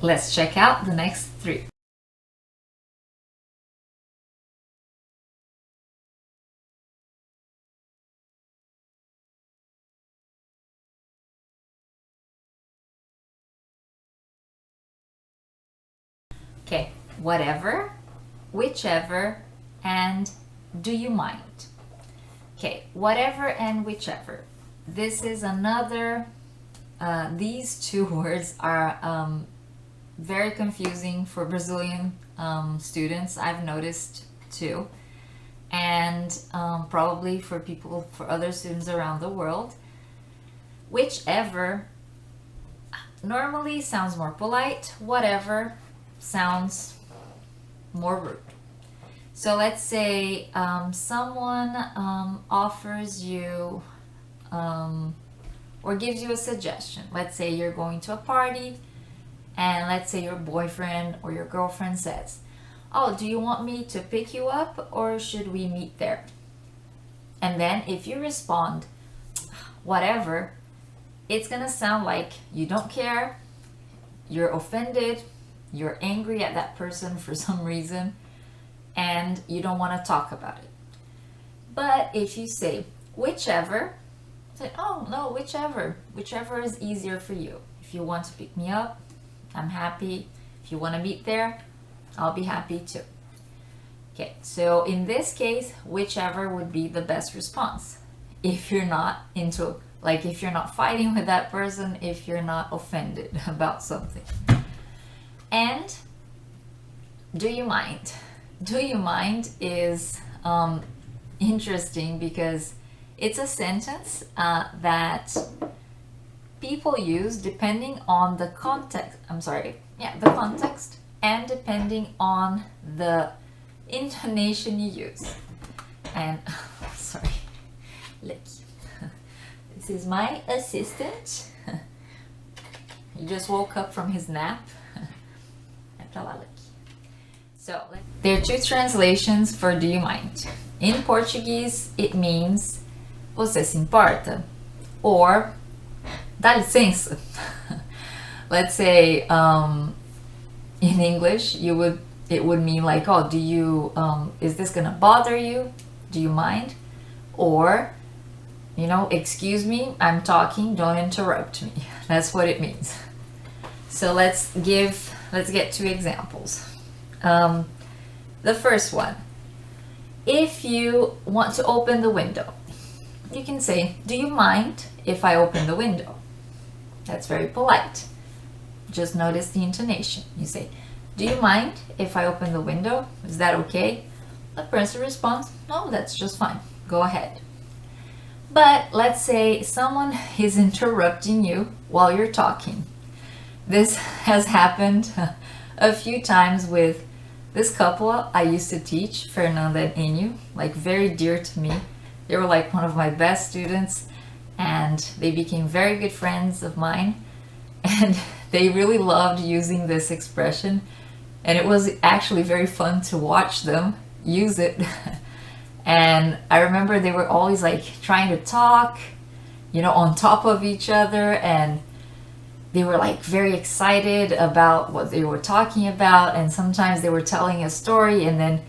Let's check out the next 3. Okay, whatever, whichever, and do you mind? Okay, whatever and whichever. This is another, these 2 words are very confusing for Brazilian students, I've noticed too, and probably for other students around the world. Whichever normally sounds more polite, whatever sounds more rude. So let's say someone offers you or gives you a suggestion. Let's say you're going to a party, and let's say your boyfriend or your girlfriend says, "Oh, do you want me to pick you up or should we meet there?" And then if you respond, "Whatever," it's gonna sound like you don't care, you're offended, you're angry at that person for some reason, and you don't want to talk about it. But if you say whichever, say, "Oh no, whichever is easier for you. If you want to pick me up, I'm happy. If you want to meet there, I'll be happy too." Okay, so in this case, whichever would be the best response if you're not if you're not fighting with that person, if you're not offended about something. And do you mind? Do you mind is interesting because it's a sentence that people use depending on the context. The context, and depending on the intonation you use. And sorry, this is my assistant. He just woke up from his nap. So there are 2 translations for do you mind. In Portuguese, it means "Você se importa?" or "Dá licença." Let's say in English, it would mean like, "Oh, do you is this gonna bother you? Do you mind?" Or, "Excuse me, I'm talking, don't interrupt me." That's what it means. So let's get 2 examples. The first one, if you want to open the window, you can say, "Do you mind if I open the window?" That's very polite. Just notice the intonation. You say, "Do you mind if I open the window? Is that okay?" The person responds, "No, that's just fine. Go ahead." But let's say someone is interrupting you while you're talking. This has happened a few times with this couple I used to teach, Fernanda and Enio, like very dear to me. They were like one of my best students, and they became very good friends of mine, and they really loved using this expression, and it was actually very fun to watch them use it. And I remember they were always like trying to talk, on top of each other, and they were like very excited about what they were talking about, and sometimes they were telling a story, and then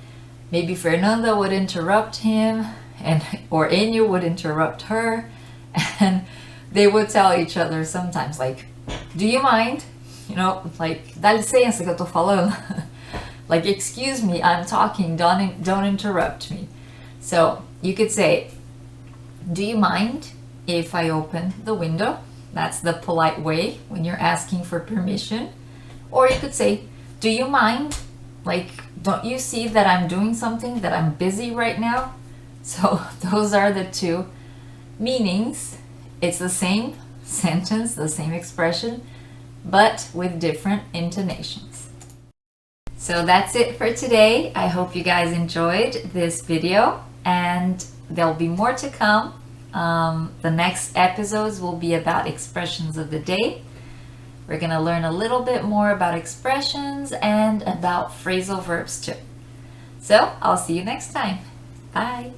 maybe Fernanda would interrupt him, or Enio would interrupt her, and they would tell each other sometimes like, "Do you mind?" Like, "Dá licença que eu tô falando." Like, "Excuse me, I'm talking, don't interrupt me." So you could say, "Do you mind if I open the window?" That's the polite way when you're asking for permission. Or you could say, "Do you mind? Like, don't you see that I'm doing something, that I'm busy right now?" So those are the 2 meanings. It's the same sentence, the same expression, but with different intonations. So that's it for today. I hope you guys enjoyed this video, and there'll be more to come. The next episodes will be about expressions of the day. We're going to learn a little bit more about expressions and about phrasal verbs too. So I'll see you next time. Bye.